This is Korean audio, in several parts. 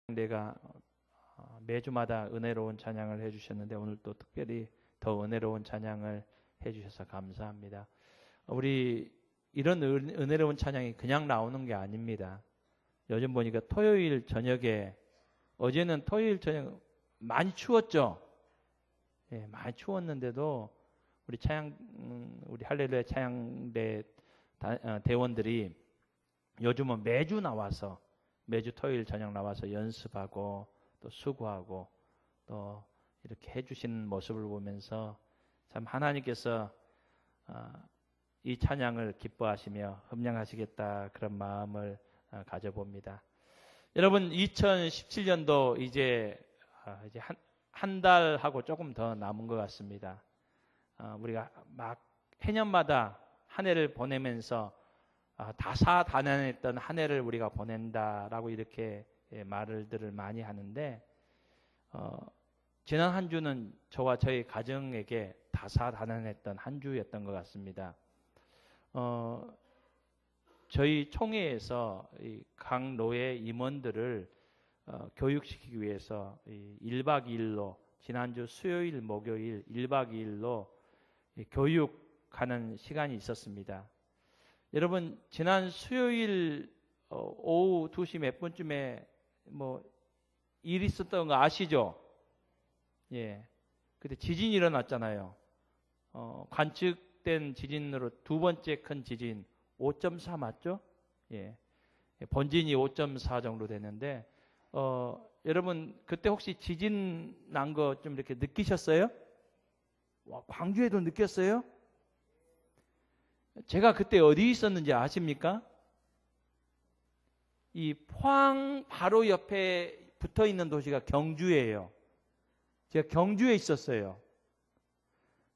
내가 매주마다 은혜로운 찬양을 해주셨는데 오늘 또 특별히 더 은혜로운 찬양을 해주셔서 감사합니다. 우리 이런 은혜로운 찬양이 그냥 나오는 게 아닙니다. 요즘 보니까 토요일 저녁에, 어제는 토요일 저녁 많이 추웠죠. 예, 많이 추웠는데도 우리 할렐루야 찬양대 대원들이 요즘은 매주 나와서, 매주 토요일 저녁 나와서 연습하고 또 수고하고 또 이렇게 해주시는 모습을 보면서 참 하나님께서 이 찬양을 기뻐하시며 흠양하시겠다, 그런 마음을 가져봅니다. 여러분, 2017년도 이제 한 달하고 조금 더 남은 것 같습니다. 우리가 막 해년마다 한 해를 보내면서 다사다난했던 한 해를 우리가 보낸다라고 이렇게 말들을 많이 하는데, 지난 한 주는 저와 저희 가정에게 다사다난했던 한 주였던 것 같습니다. 저희 총회에서 각 노예 임원들을 교육시키기 위해서 1박 2일로 지난주 수요일, 목요일 1박 2일로 교육하는 시간이 있었습니다. 여러분, 지난 수요일 오후 2시 몇 분쯤에 일 있었던 거 아시죠? 예. 그때 지진이 일어났잖아요. 관측된 지진으로 두 번째 큰 지진 5.4 맞죠? 예. 본진이 5.4 정도 되는데, 여러분 그때 혹시 지진 난 거 좀 이렇게 느끼셨어요? 와, 광주에도 느꼈어요? 제가 그때 어디 있었는지 아십니까? 이 포항 바로 옆에 붙어 있는 도시가 경주예요. 제가 경주에 있었어요.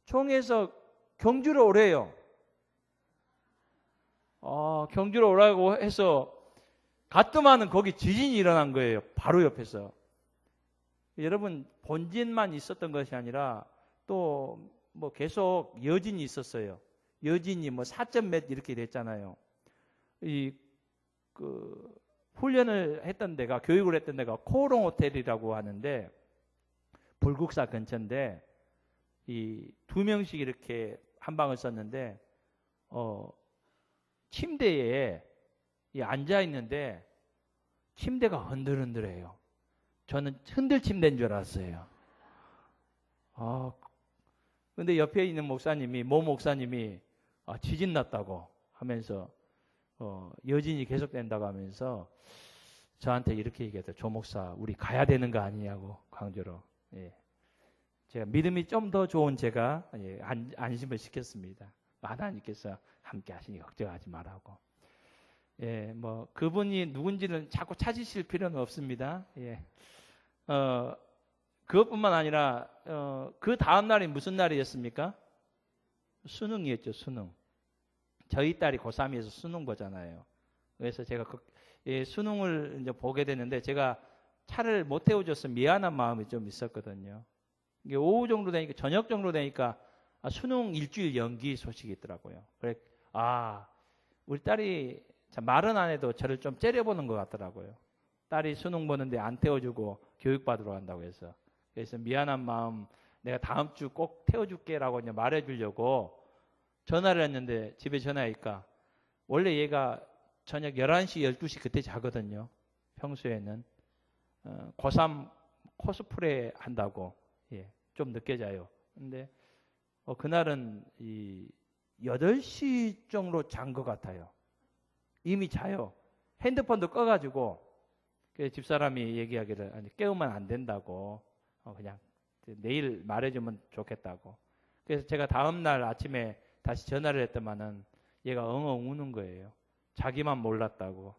총에서 경주로 오래요. 경주로 오라고 해서 갔더만은 거기 지진이 일어난 거예요. 바로 옆에서. 여러분, 본진만 있었던 것이 아니라 또 계속 여진이 있었어요. 여진이 4점 몇 이렇게 됐잖아요. 훈련을 했던 데가, 교육을 했던 데가 코롱 호텔이라고 하는데, 불국사 근처인데, 이 2명씩 이렇게 한 방을 썼는데, 침대에 앉아 있는데 침대가 흔들흔들해요. 저는 흔들 침대인 줄 알았어요. 근데 옆에 있는 목사님이, 모 목사님이 지진 났다고 하면서 여진이 계속된다고 하면서 저한테 이렇게 얘기했어요. 조 목사, 우리 가야 되는 거 아니냐고, 광주로. 예. 제가 믿음이 좀 더 좋은 제가 안심을 시켰습니다. 하나님께서 함께 하시니 걱정하지 말라고. 예, 그분이 누군지는 자꾸 찾으실 필요는 없습니다. 예. 그것뿐만 아니라 그 다음 날이 무슨 날이었습니까? 수능이었죠, 수능. 저희 딸이 고3에서 수능 보잖아요. 그래서 제가 수능을 이제 보게 됐는데, 제가 차를 못 태워줘서 미안한 마음이 좀 있었거든요. 이게 오후 정도 되니까, 저녁 정도 되니까 수능 일주일 연기 소식이 있더라고요. 그래, 우리 딸이 참 말은 안 해도 저를 좀 째려보는 것 같더라고요. 딸이 수능 보는데 안 태워주고 교육받으러 간다고 해서. 그래서 미안한 마음, 내가 다음 주 꼭 태워줄게라고 이제 말해주려고 전화를 했는데, 집에 전화하니까 원래 얘가 저녁 11시, 12시 그때 자거든요. 평소에는. 고3 코스프레 한다고, 좀 늦게 자요. 근데 그날은 8시 정도 잔 것 같아요. 이미 자요. 핸드폰도 꺼가지고, 집사람이 얘기하기를, 아니, 깨우면 안 된다고, 그냥 내일 말해주면 좋겠다고. 그래서 제가 다음날 아침에 다시 전화를 했더만은 얘가 엉엉 우는 거예요. 자기만 몰랐다고.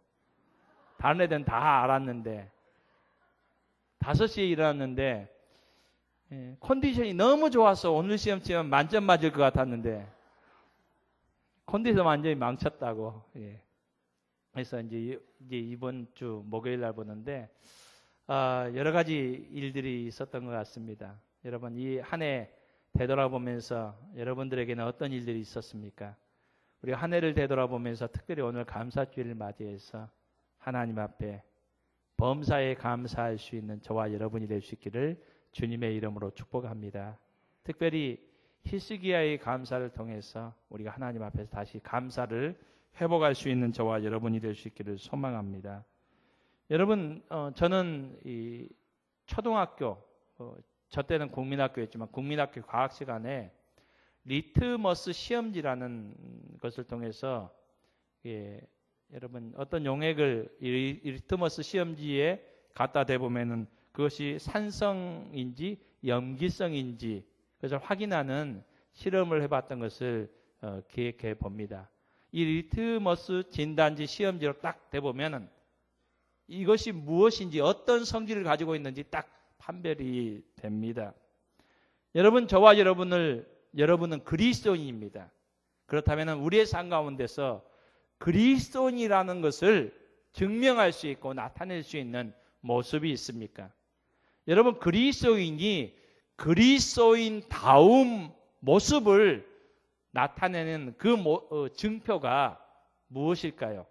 다른 애들은 다 알았는데, 5시에 일어났는데, 컨디션이 너무 좋아서 오늘 시험 치면 만점 맞을 것 같았는데 컨디션 완전히 망쳤다고. 그래서 이제 이번 주 목요일 날 보는데 여러 가지 일들이 있었던 것 같습니다. 여러분, 이 한 해 되돌아보면서 여러분들에게는 어떤 일들이 있었습니까? 우리 한 해를 되돌아보면서 특별히 오늘 감사주일을 맞이해서 하나님 앞에 범사에 감사할 수 있는 저와 여러분이 될 수 있기를 주님의 이름으로 축복합니다. 특별히 히스기야의 감사를 통해서 우리가 하나님 앞에서 다시 감사를 회복할 수 있는 저와 여러분이 될 수 있기를 소망합니다. 여러분, 저는 이 초등학교, 저 때는 국민학교였지만 국민학교 과학 시간에 리트머스 시험지라는 것을 통해서 여러분 어떤 용액을 이 리트머스 시험지에 갖다 대보면은 그것이 산성인지 염기성인지 그것을 확인하는 실험을 해봤던 것을 기억해 봅니다. 이 리트머스 진단지 시험지로 딱 대보면은 이것이 무엇인지 어떤 성질을 가지고 있는지 딱 판별이 됩니다. 여러분, 저와 여러분은 그리스도인입니다. 그렇다면 우리의 삶 가운데서 그리스도인이라는 것을 증명할 수 있고 나타낼 수 있는 모습이 있습니까? 여러분, 그리스도인이 그리스도인다운 모습을 나타내는 그 증표가 무엇일까요?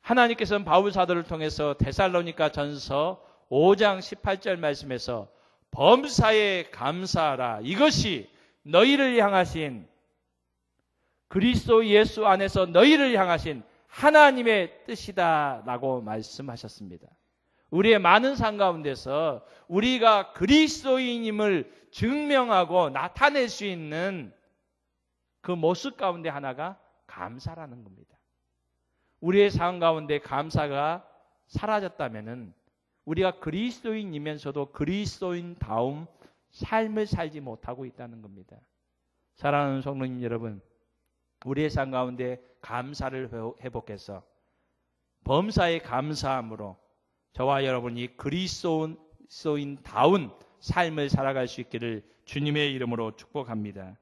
하나님께서는 바울 사도를 통해서 데살로니가 전서 5장 18절 말씀에서 범사에 감사하라. 이것이 너희를 향하신 그리스도 예수 안에서 너희를 향하신 하나님의 뜻이다 라고 말씀하셨습니다. 우리의 많은 삶 가운데서 우리가 그리스도인임을 증명하고 나타낼 수 있는 그 모습 가운데 하나가 감사라는 겁니다. 우리의 삶 가운데 감사가 사라졌다면은 우리가 그리스도인이면서도 그리스도인다운 삶을 살지 못하고 있다는 겁니다. 사랑하는 성도님 여러분, 우리의 삶 가운데 감사를 회복해서 범사에 감사함으로 저와 여러분이 그리스도인다운 삶을 살아갈 수 있기를 주님의 이름으로 축복합니다.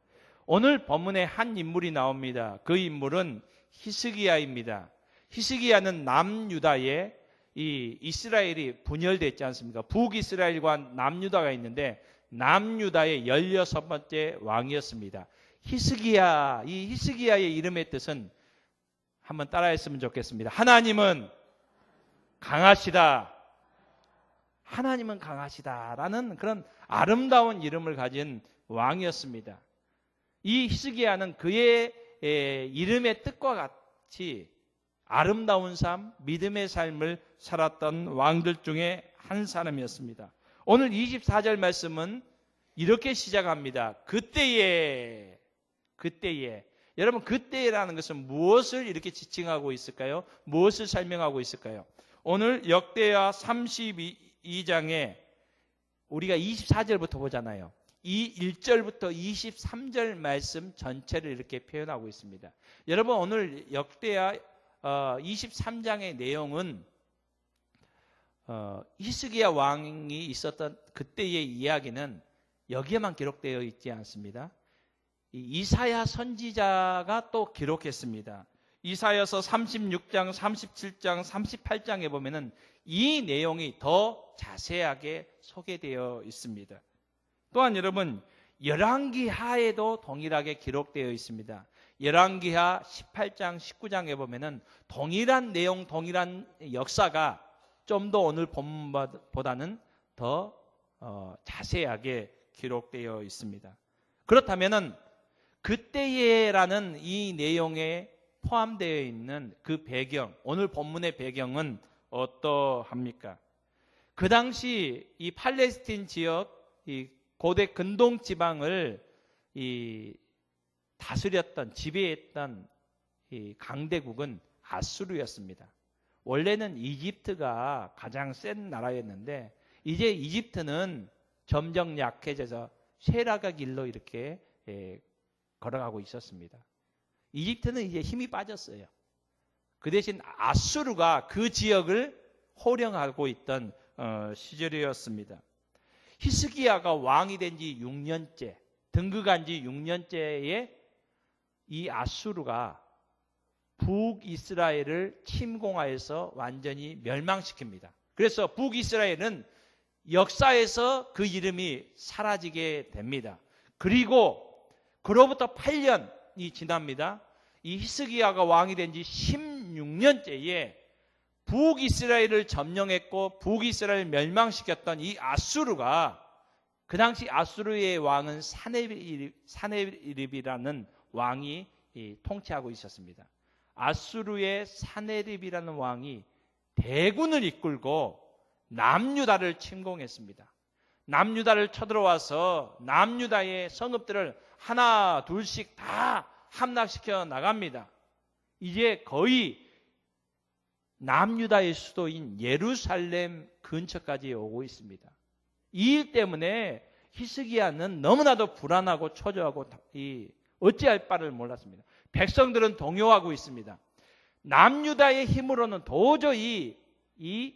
오늘 본문에 한 인물이 나옵니다. 그 인물은 히스기야입니다. 히스기야는 남유다의 이 이스라엘이 분열됐지 않습니까? 북이스라엘과 남유다가 있는데 남유다의 16번째 왕이었습니다. 히스기야, 이 히스기야의 이름의 뜻은 한번 따라했으면 좋겠습니다. 하나님은 강하시다. 하나님은 강하시다라는 그런 아름다운 이름을 가진 왕이었습니다. 이 히스기야는 그의 이름의 뜻과 같이 아름다운 삶, 믿음의 삶을 살았던 왕들 중에 한 사람이었습니다. 오늘 24절 말씀은 이렇게 시작합니다. 그때에 여러분, 그때라는 것은 무엇을 이렇게 지칭하고 있을까요? 무엇을 설명하고 있을까요? 오늘 역대하 32장에 우리가 24절부터 보잖아요. 이 1절부터 23절 말씀 전체를 이렇게 표현하고 있습니다. 여러분, 오늘 역대하 23장의 내용은 히스기야 왕이 있었던 그때의 이야기는 여기에만 기록되어 있지 않습니다. 이사야 선지자가 또 기록했습니다. 이사야서 36장, 37장, 38장에 보면은 이 내용이 더 자세하게 소개되어 있습니다. 또한 여러분, 열왕기하에도 동일하게 기록되어 있습니다. 열왕기하 18장, 19장에 보면은 동일한 내용, 동일한 역사가 좀 더 오늘 본문보다는 더 자세하게 기록되어 있습니다. 그렇다면은 그때에라는 이 내용에 포함되어 있는 그 배경, 오늘 본문의 배경은 어떠합니까? 그 당시 이 팔레스틴 지역, 이 고대 근동 지방을 다스렸던, 지배했던 이 강대국은 아수르였습니다. 원래는 이집트가 가장 센 나라였는데 이제 이집트는 점점 약해져서 쇠락의 길로 이렇게 걸어가고 있었습니다. 이집트는 이제 힘이 빠졌어요. 그 대신 아수르가 그 지역을 호령하고 있던 시절이었습니다. 히스기야가 왕이 된 지 6년째, 등극한 지 6년째에 이 아수르가 북이스라엘을 침공하여서 완전히 멸망시킵니다. 그래서 북이스라엘은 역사에서 그 이름이 사라지게 됩니다. 그리고 그로부터 8년이 지납니다. 이 히스기야가 왕이 된 지 16년째에 북이스라엘을 점령했고 북이스라엘을 멸망시켰던 이 아수르가, 그 당시 아수르의 왕은 사네립이라는 왕이 통치하고 있었습니다. 아수르의 사네립이라는 왕이 대군을 이끌고 남유다를 침공했습니다. 남유다를 쳐들어와서 남유다의 성읍들을 하나 둘씩 다 함락시켜 나갑니다. 이제 거의 남유다의 수도인 예루살렘 근처까지 오고 있습니다. 이 일 때문에 히스기야는 너무나도 불안하고 초조하고 어찌할 바를 몰랐습니다. 백성들은 동요하고 있습니다. 남유다의 힘으로는 도저히 이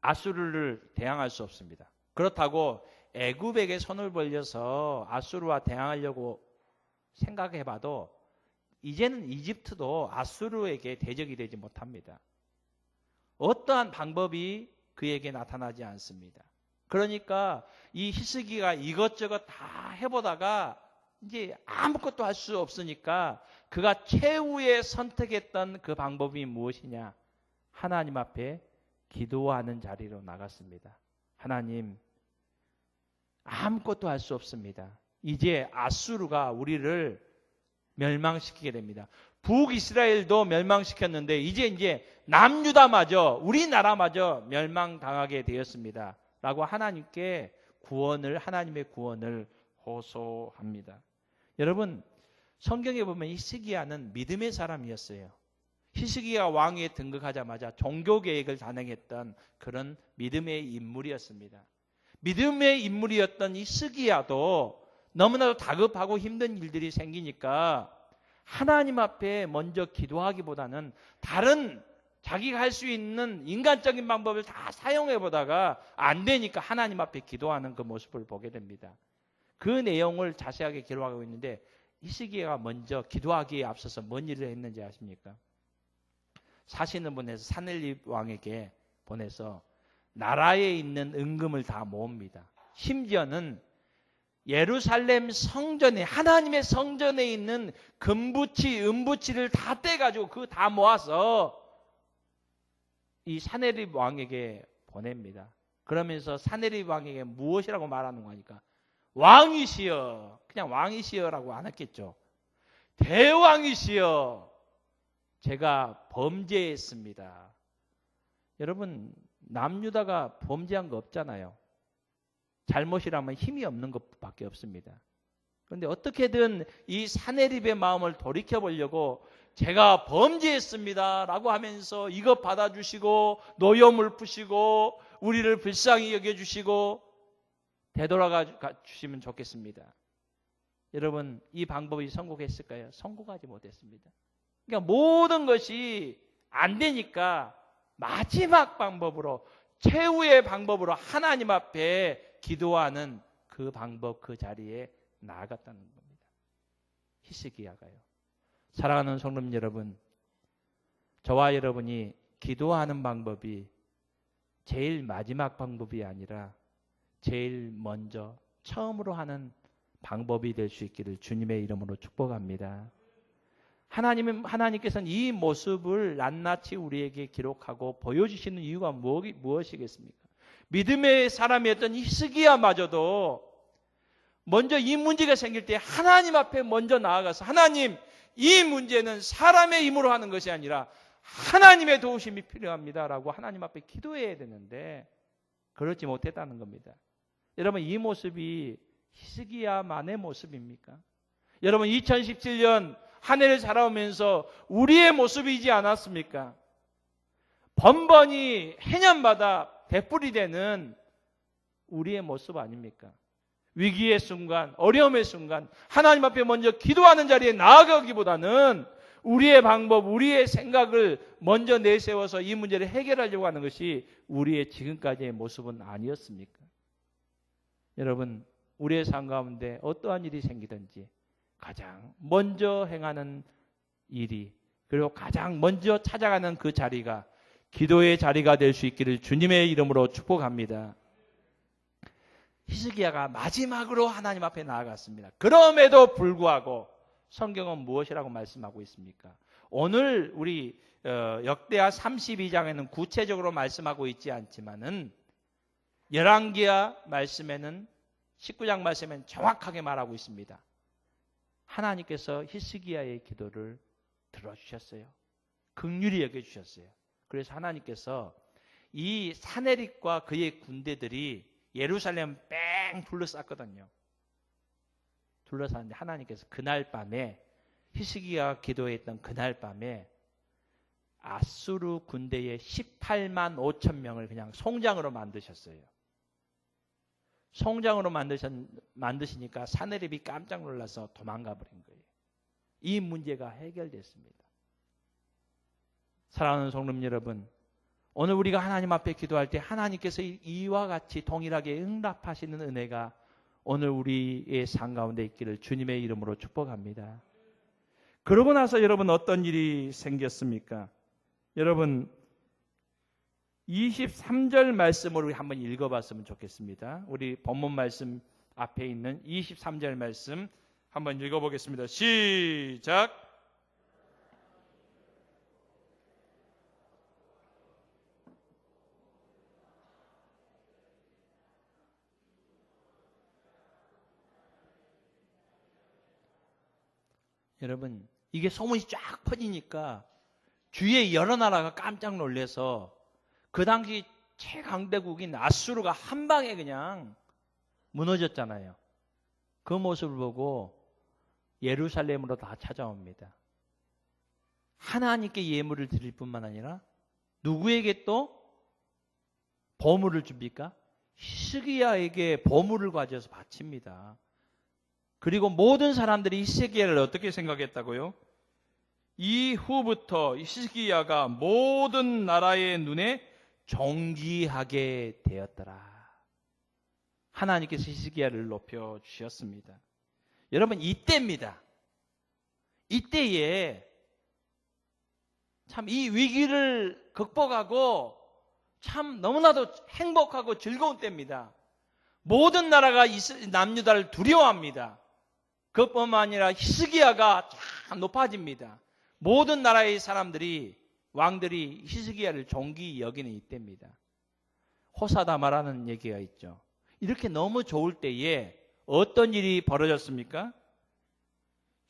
아수르를 대항할 수 없습니다. 그렇다고 애굽에게 손을 벌려서 아수르와 대항하려고 생각해봐도 이제는 이집트도 아수르에게 대적이 되지 못합니다. 어떠한 방법이 그에게 나타나지 않습니다. 그러니까 이 히스기가 이것저것 다 해보다가 이제 아무것도 할 수 없으니까 그가 최후에 선택했던 그 방법이 무엇이냐? 하나님 앞에 기도하는 자리로 나갔습니다. 하나님, 아무것도 할 수 없습니다. 이제 아수르가 우리를 멸망시키게 됩니다. 북이스라엘도 멸망시켰는데 이제 남유다마저, 우리나라마저 멸망당하게 되었습니다. 라고 하나님께 하나님의 구원을 호소합니다. 여러분, 성경에 보면 히스기야는 믿음의 사람이었어요. 히스기야가 왕위에 등극하자마자 종교 계획을 단행했던 그런 믿음의 인물이었습니다. 믿음의 인물이었던 히스기야도 너무나도 다급하고 힘든 일들이 생기니까 하나님 앞에 먼저 기도하기보다는 다른 자기가 할 수 있는 인간적인 방법을 다 사용해 보다가 안 되니까 하나님 앞에 기도하는 그 모습을 보게 됩니다. 그 내용을 자세하게 기록하고 있는데 히스기야가 먼저 기도하기에 앞서서 뭔 일을 했는지 아십니까? 사신을 보내서 사넬립 왕에게 보내서 나라에 있는 은금을 다 모읍니다. 심지어는 예루살렘 성전에, 하나님의 성전에 있는 금부치, 은부치를 다 떼가지고 그거 다 모아서 이 사네립 왕에게 보냅니다. 그러면서 사네립 왕에게 무엇이라고 말하는 거니까 왕이시여, 그냥 왕이시여라고 안 했겠죠. 대왕이시여, 제가 범죄했습니다. 여러분, 남유다가 범죄한 거 없잖아요. 잘못이라면 힘이 없는 것밖에 없습니다. 그런데 어떻게든 이 사네립의 마음을 돌이켜보려고 제가 범죄했습니다 라고 하면서 이것 받아주시고 노여움을 푸시고 우리를 불쌍히 여겨주시고 되돌아가 주시면 좋겠습니다. 여러분, 이 방법이 성공했을까요? 성공하지 못했습니다. 그러니까 모든 것이 안 되니까 마지막 방법으로, 최후의 방법으로 하나님 앞에 기도하는 그 방법, 그 자리에 나아갔다는 겁니다. 히스기야가요. 사랑하는 성도님 여러분, 저와 여러분이 기도하는 방법이 제일 마지막 방법이 아니라 제일 먼저 처음으로 하는 방법이 될 수 있기를 주님의 이름으로 축복합니다. 하나님께서는 이 모습을 낱낱이 우리에게 기록하고 보여주시는 이유가 무엇이겠습니까? 믿음의 사람이었던 히스기야마저도 먼저 이 문제가 생길 때 하나님 앞에 먼저 나아가서 하나님, 이 문제는 사람의 힘으로 하는 것이 아니라 하나님의 도우심이 필요합니다라고 하나님 앞에 기도해야 되는데 그렇지 못했다는 겁니다. 여러분, 이 모습이 히스기야만의 모습입니까? 여러분, 2017년 한 해를 살아오면서 우리의 모습이지 않았습니까? 번번이 해년마다 되풀이되는 우리의 모습 아닙니까? 위기의 순간, 어려움의 순간 하나님 앞에 먼저 기도하는 자리에 나아가기보다는 우리의 방법, 우리의 생각을 먼저 내세워서 이 문제를 해결하려고 하는 것이 우리의 지금까지의 모습은 아니었습니까? 여러분, 우리의 삶 가운데 어떠한 일이 생기든지 가장 먼저 행하는 일이, 그리고 가장 먼저 찾아가는 그 자리가 기도의 자리가 될 수 있기를 주님의 이름으로 축복합니다. 히스기야가 마지막으로 하나님 앞에 나아갔습니다. 그럼에도 불구하고 성경은 무엇이라고 말씀하고 있습니까? 오늘 우리 역대하 32장에는 구체적으로 말씀하고 있지 않지만은 열왕기하 말씀에는 19장 말씀에는 정확하게 말하고 있습니다. 하나님께서 히스기야의 기도를 들어주셨어요. 긍휼히 여겨주셨어요. 그래서 하나님께서 이 사네립과 그의 군대들이 예루살렘 뺑 둘러쌌거든요. 둘러쌌는데 하나님께서 그날 밤에 히스기야가 기도했던 그날 밤에 아수르 군대의 18만 5천 명을 그냥 송장으로 만드셨어요. 송장으로 만드시니까 사네립이 깜짝 놀라서 도망가 버린 거예요. 이 문제가 해결됐습니다. 사랑하는 성도님 여러분, 오늘 우리가 하나님 앞에 기도할 때 하나님께서 이와 같이 동일하게 응답하시는 은혜가 오늘 우리의 삶 가운데 있기를 주님의 이름으로 축복합니다. 그러고 나서 여러분 어떤 일이 생겼습니까? 여러분 23절 말씀을 우리 한번 읽어봤으면 좋겠습니다. 우리 본문 말씀 앞에 있는 23절 말씀 한번 읽어보겠습니다. 시작! 여러분 이게 소문이 쫙 퍼지니까 주위의 여러 나라가 깜짝 놀라서 그 당시 최강대국인 아수르가 한 방에 그냥 무너졌잖아요. 그 모습을 보고 예루살렘으로 다 찾아옵니다. 하나님께 예물을 드릴 뿐만 아니라 누구에게 또 보물을 줍니까? 히스기야에게 보물을 가져서 바칩니다. 그리고 모든 사람들이 히스기야를 어떻게 생각했다고요? 이후부터 히스기야가 모든 나라의 눈에 존귀하게 되었더라. 하나님께서 히스기야를 높여 주셨습니다. 여러분 이때입니다. 이때에 참 이 위기를 극복하고 참 너무나도 행복하고 즐거운 때입니다. 모든 나라가 남유다를 두려워합니다. 그것뿐만 아니라 히스기야가 참 높아집니다. 모든 나라의 사람들이 왕들이 히스기야를 존귀히 여기는 이때입니다. 호사다마라는 얘기가 있죠. 이렇게 너무 좋을 때에 어떤 일이 벌어졌습니까?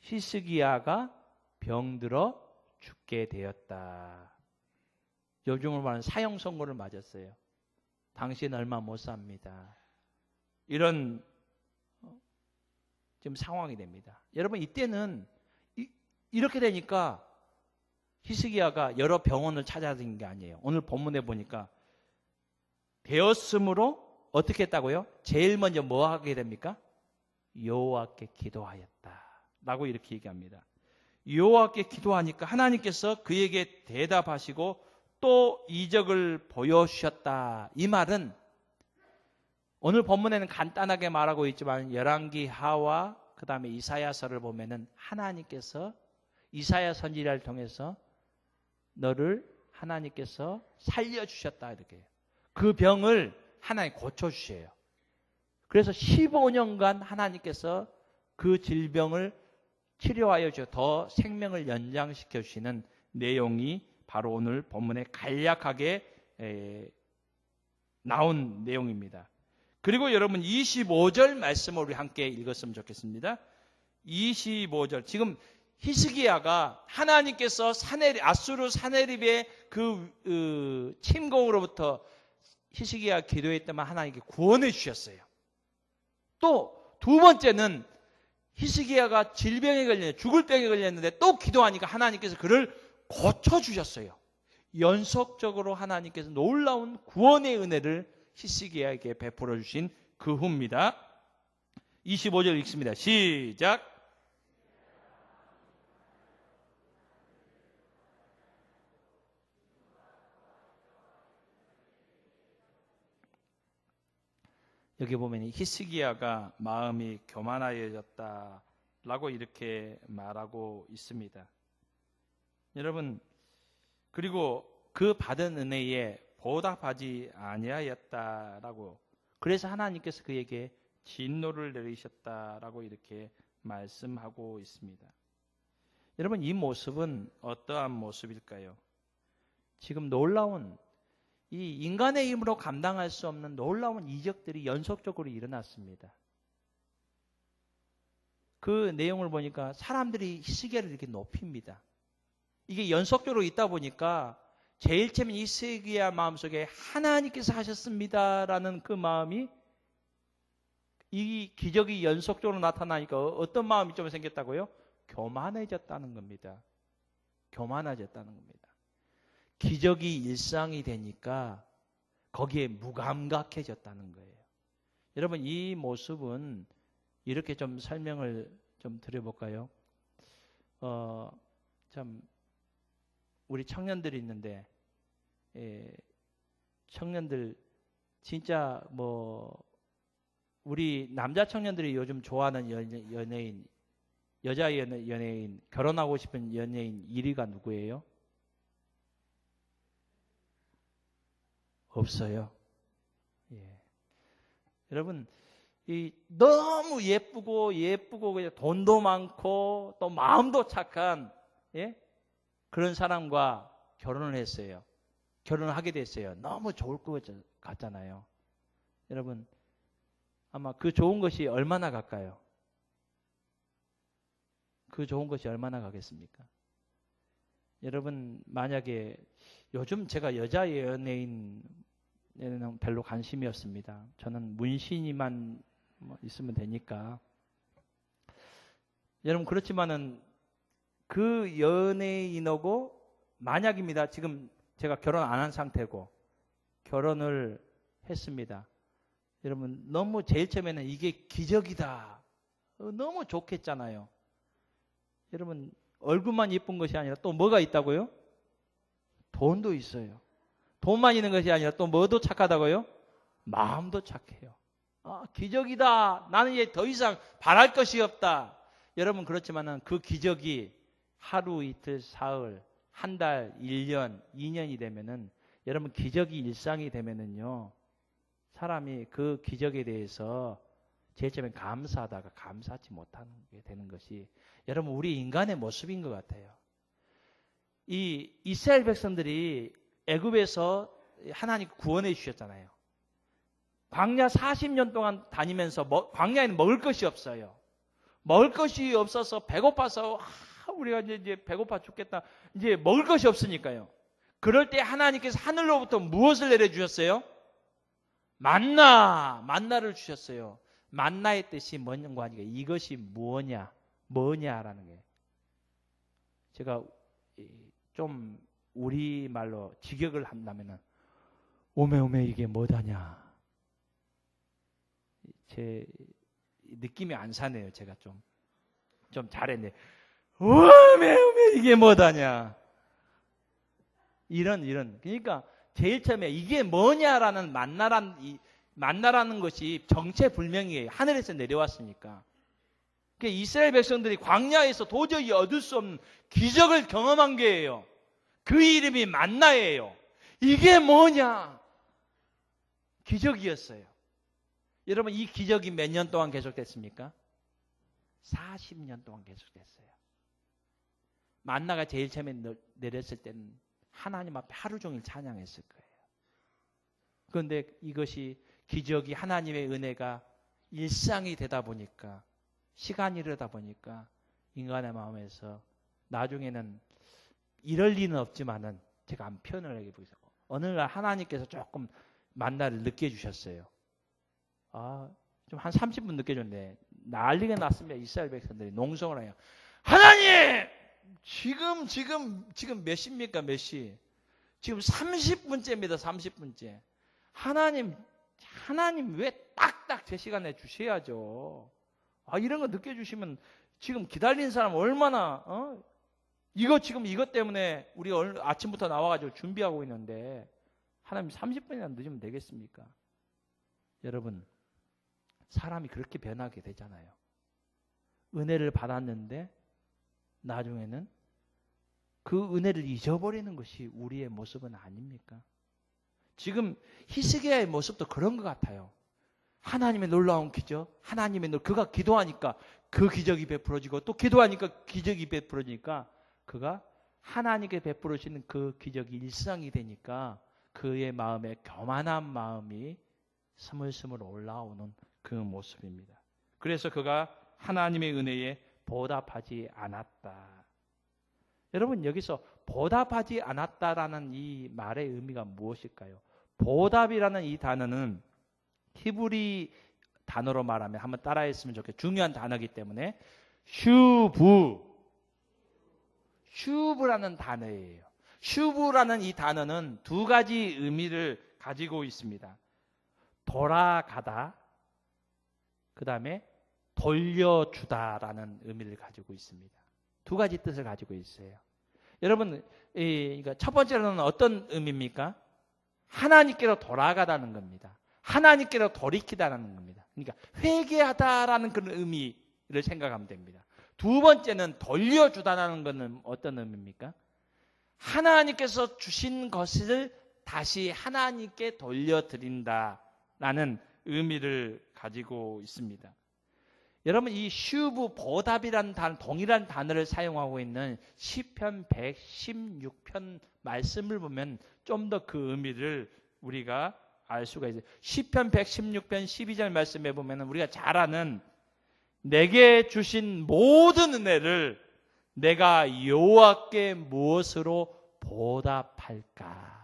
히스기야가 병들어 죽게 되었다. 요즘으로 말하는 사형 선고를 맞았어요. 당신 얼마 못 삽니다. 이런 지금 상황이 됩니다. 여러분 이때는 이렇게 되니까 히스기야가 여러 병원을 찾아다닌 게 아니에요. 오늘 본문에 보니까 되었으므로 어떻게 했다고요? 제일 먼저 뭐 하게 됩니까? 여호와께 기도하였다 라고 이렇게 얘기합니다. 여호와께 기도하니까 하나님께서 그에게 대답하시고 또 이적을 보여주셨다. 이 말은 오늘 본문에는 간단하게 말하고 있지만 열왕기하와 그 다음에 이사야서를 보면은 하나님께서 이사야 선지자를 통해서 너를 하나님께서 살려주셨다 이렇게 그 병을 하나님 고쳐주셔요. 그래서 15년간 하나님께서 그 질병을 치료하여 주셔 더 생명을 연장시켜 주시는 내용이 바로 오늘 본문에 간략하게 나온 내용입니다. 그리고 여러분 25절 말씀을 우리 함께 읽었으면 좋겠습니다. 25절 지금 히스기야가 하나님께서 아수르 사네립의 그 침공으로부터 히스기야가 기도했더만 하나님께 구원해 주셨어요. 또 두 번째는 히스기야가 질병에 걸렸는데 죽을 병에 걸렸는데 또 기도하니까 하나님께서 그를 고쳐주셨어요. 연속적으로 하나님께서 놀라운 구원의 은혜를 히스기야에게 베풀어 주신 그 후입니다. 25절 읽습니다. 시작. 여기 보면 히스기야가 마음이 교만하여졌다라고 이렇게 말하고 있습니다. 여러분 그리고 그 받은 은혜에 보답하지 아니하였다라고 그래서 하나님께서 그에게 진노를 내리셨다라고 이렇게 말씀하고 있습니다. 여러분 이 모습은 어떠한 모습일까요? 지금 놀라운 이 인간의 힘으로 감당할 수 없는 놀라운 이적들이 연속적으로 일어났습니다. 그 내용을 보니까 사람들이 히스기야를 이렇게 높입니다. 이게 연속적으로 있다 보니까 제일 처음에 히스기야 마음속에 하나님께서 하셨습니다라는 그 마음이 이 기적이 연속적으로 나타나니까 어떤 마음이 좀 생겼다고요? 교만해졌다는 겁니다. 교만해졌다는 겁니다. 기적이 일상이 되니까 거기에 무감각해졌다는 거예요. 여러분 이 모습은 이렇게 좀 설명을 좀 드려볼까요? 참 우리 청년들이 있는데 청년들 진짜 우리 남자 청년들이 요즘 좋아하는 연예인, 여자 연예인, 결혼하고 싶은 연예인 1위가 누구예요? 없어요. 예. 여러분, 너무 예쁘고 돈도 많고 또 마음도 착한 그런 사람과 결혼을 했어요. 결혼을 하게 됐어요. 너무 좋을 것 같잖아요. 여러분, 아마 그 좋은 것이 얼마나 갈까요? 그 좋은 것이 얼마나 가겠습니까? 여러분, 만약에 요즘 제가 여자 연예인에는 별로 관심이 없습니다. 저는 문신이만 있으면 되니까. 여러분, 그렇지만은 그 연예인하고 만약입니다. 지금 제가 결혼 안 한 상태고 결혼을 했습니다. 여러분, 너무 제일 처음에는 이게 기적이다. 너무 좋겠잖아요. 여러분, 얼굴만 예쁜 것이 아니라 또 뭐가 있다고요? 돈도 있어요. 돈만 있는 것이 아니라 또 뭐도 착하다고요? 마음도 착해요. 기적이다. 나는 이제 더 이상 바랄 것이 없다. 여러분, 그렇지만은 그 기적이 하루, 이틀, 사흘, 한 달, 1년, 2년이 되면은 여러분 기적이 일상이 되면은요. 사람이 그 기적에 대해서 제일 처음에 감사하다가 감사하지 못하는 게 되는 것이 여러분 우리 인간의 모습인 것 같아요. 이 이스라엘 백성들이 애굽에서 하나님 구원해 주셨잖아요. 광야 40년 동안 다니면서 광야에는 먹을 것이 없어요. 먹을 것이 없어서 배고파서 우리가 이제 배고파 죽겠다. 이제 먹을 것이 없으니까요. 그럴 때 하나님께서 하늘로부터 무엇을 내려주셨어요? 만나를 주셨어요. 만나의 뜻이 뭔가 하니까 이것이 뭐냐라는 거예요. 제가 좀 우리말로 직역을 한다면은 오메 이게 뭐다냐. 제 느낌이 안 사네요. 제가 좀 잘했네. 오메 이게 뭐다냐. 이런 그러니까 제일 처음에 이게 뭐냐라는 만나라는 것이 정체불명이에요. 하늘에서 내려왔으니까. 그러니까 이스라엘 백성들이 광야에서 도저히 얻을 수 없는 기적을 경험한 게예요. 그 이름이 만나예요. 이게 뭐냐? 기적이었어요. 여러분 이 기적이 몇 년 동안 계속됐습니까? 40년 동안 계속됐어요. 만나가 제일 처음에 내렸을 때는 하나님 앞에 하루 종일 찬양했을 거예요. 그런데 이것이 기적이 하나님의 은혜가 일상이 되다 보니까 시간이 흐르다 보니까 인간의 마음에서 나중에는 이럴 리는 없지만은 제가 한 표현을 하게 보겠습니다. 어느 날 하나님께서 조금 만나를 늦게 주셨어요. 좀 한 30분 늦게 줬네. 난리가 났습니다. 이스라엘 백성들이 농성을 해요. 하나님! 지금 몇 시입니까? 몇 시? 지금 30분째입니다. 30분째. 하나님 왜 딱딱 제 시간에 주셔야죠. 이런 거 늦게 주시면 지금 기다리는 사람 얼마나, 이것 때문에 우리 아침부터 나와가지고 준비하고 있는데, 하나님 30분이나 늦으면 되겠습니까? 여러분, 사람이 그렇게 변하게 되잖아요. 은혜를 받았는데, 나중에는 그 은혜를 잊어버리는 것이 우리의 모습은 아닙니까? 지금 히스기야의 모습도 그런 것 같아요. 하나님의 놀라운 기적, 그가 기도하니까 그 기적이 베풀어지고 또 기도하니까 기적이 베풀어지니까 그가 하나님께 베풀으시는 그 기적이 일상이 되니까 그의 마음에 교만한 마음이 스물스물 올라오는 그 모습입니다. 그래서 그가 하나님의 은혜에 보답하지 않았다. 여러분, 여기서 보답하지 않았다라는 이 말의 의미가 무엇일까요? 보답이라는 이 단어는 히브리 단어로 말하면 한번 따라했으면 좋겠어요. 중요한 단어이기 때문에 슈브라는 단어예요. 슈브라는 이 단어는 두 가지 의미를 가지고 있습니다. 돌아가다, 그 다음에 돌려주다라는 의미를 가지고 있습니다. 두 가지 뜻을 가지고 있어요. 여러분, 그러니까 첫 번째로는 어떤 의미입니까? 하나님께로 돌아가다는 겁니다. 하나님께로 돌이키다라는 겁니다. 그러니까 회개하다라는 그런 의미를 생각하면 됩니다. 두 번째는 돌려주다라는 것은 어떤 의미입니까? 하나님께서 주신 것을 다시 하나님께 돌려드린다라는 의미를 가지고 있습니다. 여러분, 이 슈브 보답이라는 동일한 단어를 사용하고 있는 시편 116편 말씀을 보면 좀 더 그 의미를 우리가 알 수가 있어요. 시편 116편 12절 말씀에 보면 우리가 잘 아는 내게 주신 모든 은혜를 내가 여호와께 무엇으로 보답할까?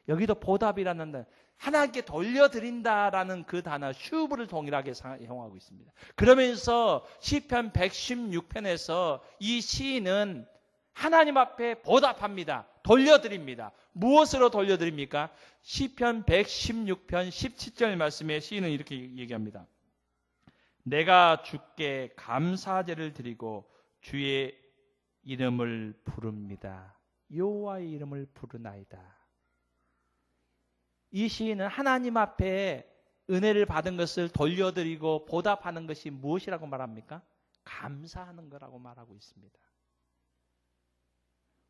여기도 보답이라는 하나님께 돌려드린다라는 그 단어 슈브를 동일하게 사용하고 있습니다. 그러면서 시편 116편에서 이 시인은 하나님 앞에 보답합니다. 돌려드립니다. 무엇으로 돌려드립니까? 시편 116편 17절 말씀에 시인은 이렇게 얘기합니다. 내가 주께 감사제를 드리고 주의 이름을 부릅니다. 여호와의 이름을 부르나이다. 이 시인은 하나님 앞에 은혜를 받은 것을 돌려드리고 보답하는 것이 무엇이라고 말합니까? 감사하는 거라고 말하고 있습니다.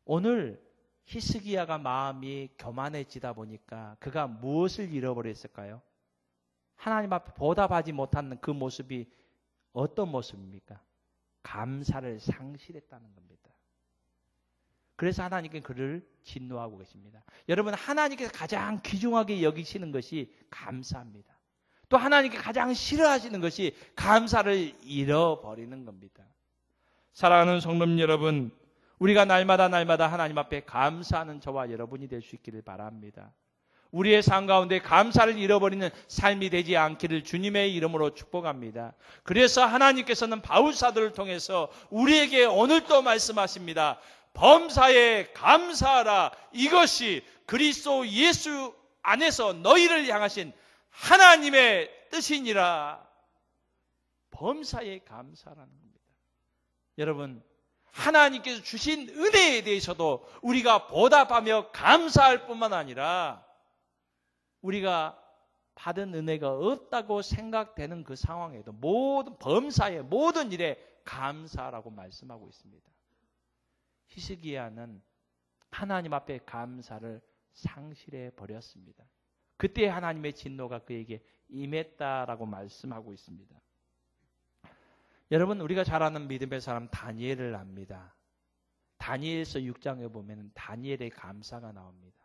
오늘 히스기야가 마음이 교만해지다 보니까 그가 무엇을 잃어버렸을까요? 하나님 앞에 보답하지 못하는 그 모습이 어떤 모습입니까? 감사를 상실했다는 겁니다. 그래서 하나님께서 그를 진노하고 계십니다. 여러분, 하나님께서 가장 귀중하게 여기시는 것이 감사합니다. 또 하나님께 가장 싫어하시는 것이 감사를 잃어버리는 겁니다. 사랑하는 성도님 여러분, 우리가 날마다 하나님 앞에 감사하는 저와 여러분이 될 수 있기를 바랍니다. 우리의 삶 가운데 감사를 잃어버리는 삶이 되지 않기를 주님의 이름으로 축복합니다. 그래서 하나님께서는 바울사도를 통해서 우리에게 오늘도 말씀하십니다. 범사에 감사하라. 이것이 그리스도 예수 안에서 너희를 향하신 하나님의 뜻이니라. 범사에 감사라는 겁니다. 여러분, 하나님께서 주신 은혜에 대해서도 우리가 보답하며 감사할 뿐만 아니라 우리가 받은 은혜가 없다고 생각되는 그 상황에도 모든 범사의 모든 일에 감사라고 말씀하고 있습니다. 히스기야는 하나님 앞에 감사를 상실해 버렸습니다. 그때 하나님의 진노가 그에게 임했다라고 말씀하고 있습니다. 여러분, 우리가 잘 아는 믿음의 사람 다니엘을 압니다. 다니엘서 6장에 보면 다니엘의 감사가 나옵니다.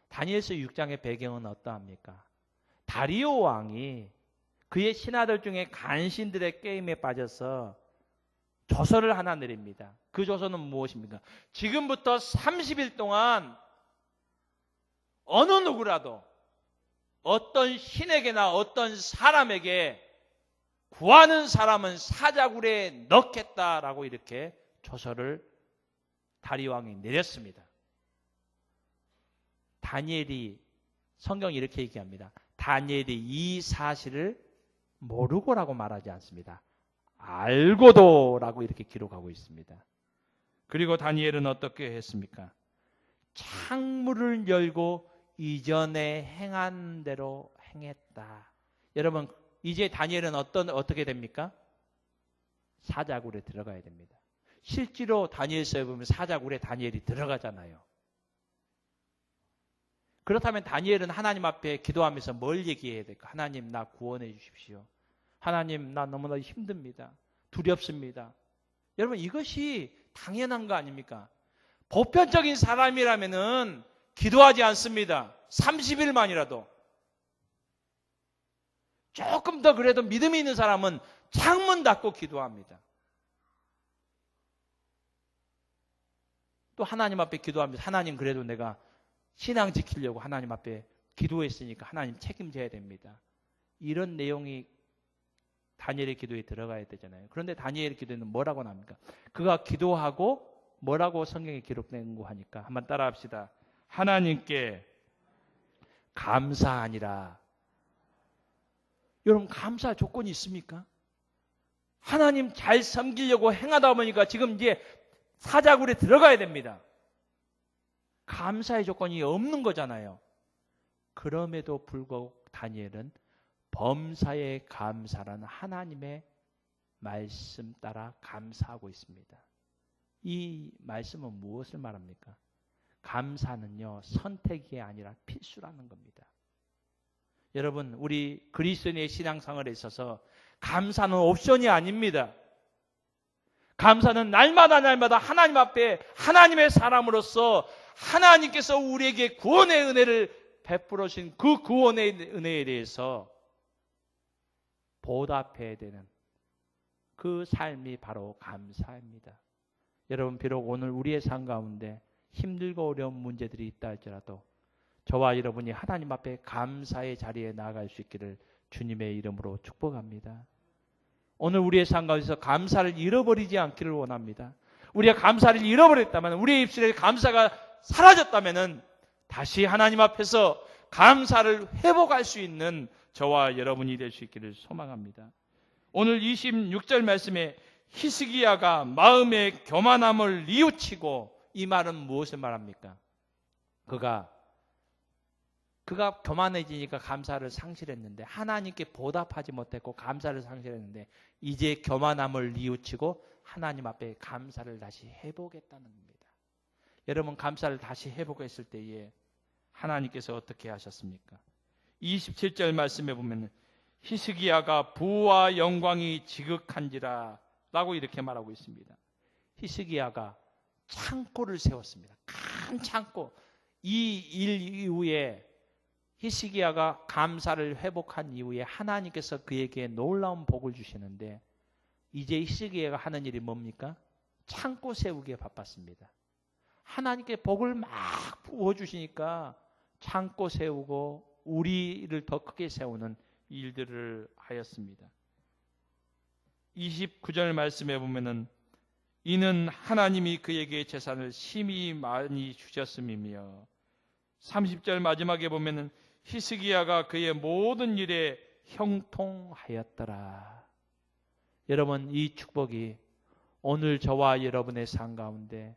다니엘서 6장의 배경은 어떠합니까? 다리오 왕이 그의 신하들 중에 간신들의 게임에 빠져서 조서를 하나 내립니다. 그 조서는 무엇입니까? 지금부터 30일 동안 어느 누구라도 어떤 신에게나 어떤 사람에게 구하는 사람은 사자굴에 넣겠다라고 이렇게 조서를 다리오 왕이 내렸습니다. 다니엘이 성경이 이렇게 얘기합니다. 다니엘이 이 사실을 모르고라고 말하지 않습니다. 알고도라고 이렇게 기록하고 있습니다. 그리고 다니엘은 어떻게 했습니까? 창문을 열고 이전에 행한 대로 행했다. 여러분, 이제 다니엘은 어떻게 됩니까? 사자굴에 들어가야 됩니다. 실제로 다니엘서에 보면 사자굴에 다니엘이 들어가잖아요. 그렇다면 다니엘은 하나님 앞에 기도하면서 뭘 얘기해야 될까? 하나님, 나 구원해 주십시오. 하나님, 나 너무나 힘듭니다. 두렵습니다. 여러분, 이것이 당연한 거 아닙니까? 보편적인 사람이라면은 기도하지 않습니다. 30일만이라도. 조금 더 그래도 믿음이 있는 사람은 창문 닫고 기도합니다. 또 하나님 앞에 기도합니다. 하나님, 그래도 내가 신앙 지키려고 하나님 앞에 기도했으니까 하나님 책임져야 됩니다. 이런 내용이 다니엘의 기도에 들어가야 되잖아요. 그런데 다니엘의 기도에는 뭐라고 나옵니까? 그가 기도하고 뭐라고 성경에 기록된 거 하니까 한번 따라 합시다. 하나님께 감사하니라. 여러분, 감사 조건이 있습니까? 하나님 잘 섬기려고 행하다 보니까 지금 이제 사자굴에 들어가야 됩니다. 감사의 조건이 없는 거잖아요. 그럼에도 불구하고 다니엘은 범사에 감사라는 하나님의 말씀 따라 감사하고 있습니다. 이 말씀은 무엇을 말합니까? 감사는요, 선택이 아니라 필수라는 겁니다. 여러분, 우리 그리스도인의 신앙생활에 있어서 감사는 옵션이 아닙니다. 감사는 날마다 하나님 앞에 하나님의 사람으로서 하나님께서 우리에게 구원의 은혜를 베풀어 주신 그 구원의 은혜에 대해서 보답해야 되는 그 삶이 바로 감사입니다. 여러분, 비록 오늘 우리의 삶 가운데 힘들고 어려운 문제들이 있다 할지라도 저와 여러분이 하나님 앞에 감사의 자리에 나아갈 수 있기를 주님의 이름으로 축복합니다. 오늘 우리의 삶 가운데서 감사를 잃어버리지 않기를 원합니다. 우리가 감사를 잃어버렸다면, 우리의 입술에 감사가 사라졌다면 다시 하나님 앞에서 감사를 회복할 수 있는 저와 여러분이 될 수 있기를 소망합니다. 오늘 26절 말씀에 히스기야가 마음의 교만함을 뉘우치고, 이 말은 무엇을 말합니까? 그가 교만해지니까 감사를 상실했는데, 하나님께 보답하지 못했고 감사를 상실했는데, 이제 교만함을 뉘우치고 하나님 앞에 감사를 다시 회복했다는 겁니다. 여러분, 감사를 다시 회복했을 때에 하나님께서 어떻게 하셨습니까? 27절 말씀에 보면 히스기야가 부와 영광이 지극한지라 라고 이렇게 말하고 있습니다. 히스기야가 창고를 세웠습니다. 큰 창고. 이 일 이후에 히스기야가 감사를 회복한 이후에 하나님께서 그에게 놀라운 복을 주시는데, 이제 히스기야가 하는 일이 뭡니까? 창고 세우기에 바빴습니다. 하나님께 복을 막 부어주시니까 창고 세우고 우리를 더 크게 세우는 일들을 하였습니다. 29절 말씀에 보면은 이는 하나님이 그에게 재산을 심히 많이 주셨음이며, 30절 마지막에 보면은 히스기야가 그의 모든 일에 형통하였더라. 여러분, 이 축복이 오늘 저와 여러분의 삶 가운데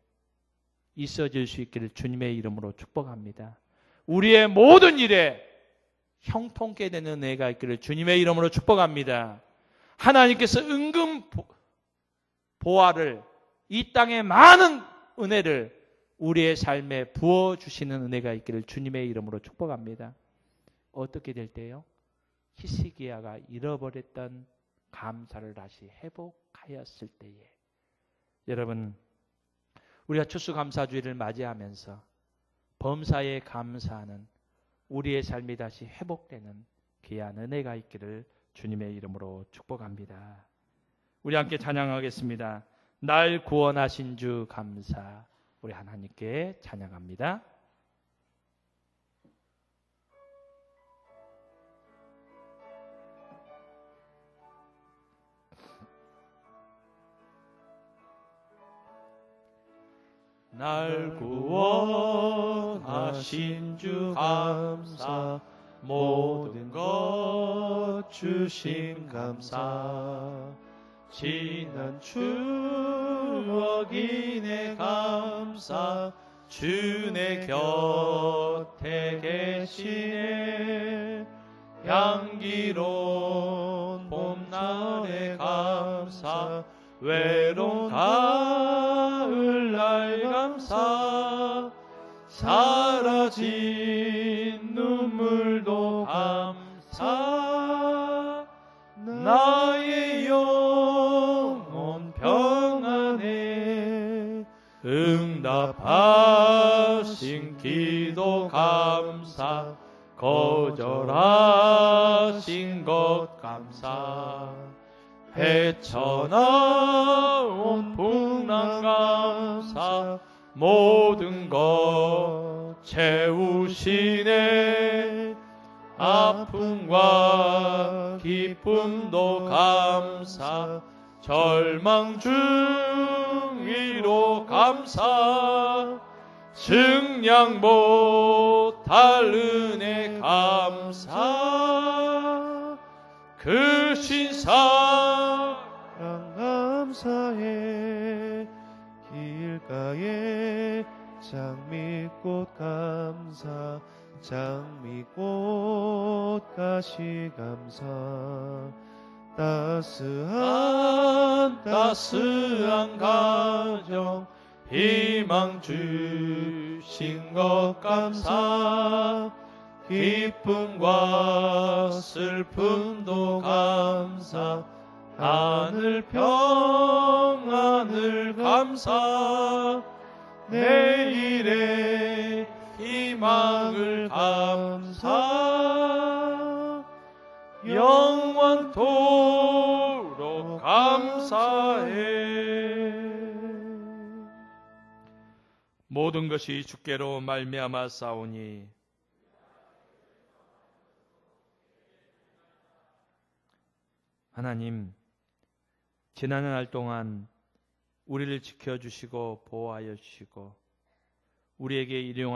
있어질 수 있기를 주님의 이름으로 축복합니다. 우리의 모든 일에 형통케 되는 은혜가 있기를 주님의 이름으로 축복합니다. 하나님께서 은근 보화를, 이 땅의 많은 은혜를 우리의 삶에 부어주시는 은혜가 있기를 주님의 이름으로 축복합니다. 어떻게 될 때요? 히스기야가 잃어버렸던 감사를 다시 회복하였을 때에, 여러분, 우리가 추수감사주의를 맞이하면서 범사에 감사하는 우리의 삶이 다시 회복되는 귀한 은혜가 있기를 주님의 이름으로 축복합니다. 우리 함께 찬양하겠습니다. 날 구원하신 주 감사. 우리 하나님께 찬양합니다. 날 구원하신 주 감사, 모든 것 주신 감사, 지난 추억이네 감사, 주내 곁에 계시네, 향기로운 봄날에 감사, 외로운 가을날 감사, 사라진 눈물도 감사, 나의 영혼 평안에 응답하 거절하신 것 감사. 헤쳐나온 풍랑 감사. 모든 것 채우시네. 아픔과 기쁨도 감사. 절망 중위로 감사. 증량 못할 은혜 감사. 그 신사랑 감사해. 길가에 장미꽃 감사. 장미꽃 가시 감사. 따스한 가정 희망 주신 것 감사. 기쁨과 슬픔도 감사. 하늘 평안을 감사. 내일의 희망을 감사. 영원토록 감사해. 모든 것이 주께로 말미암아 싸우니 하나님, 지난 날 동안 우리를 지켜주시고 보호하여 주시고 우리에게 일용할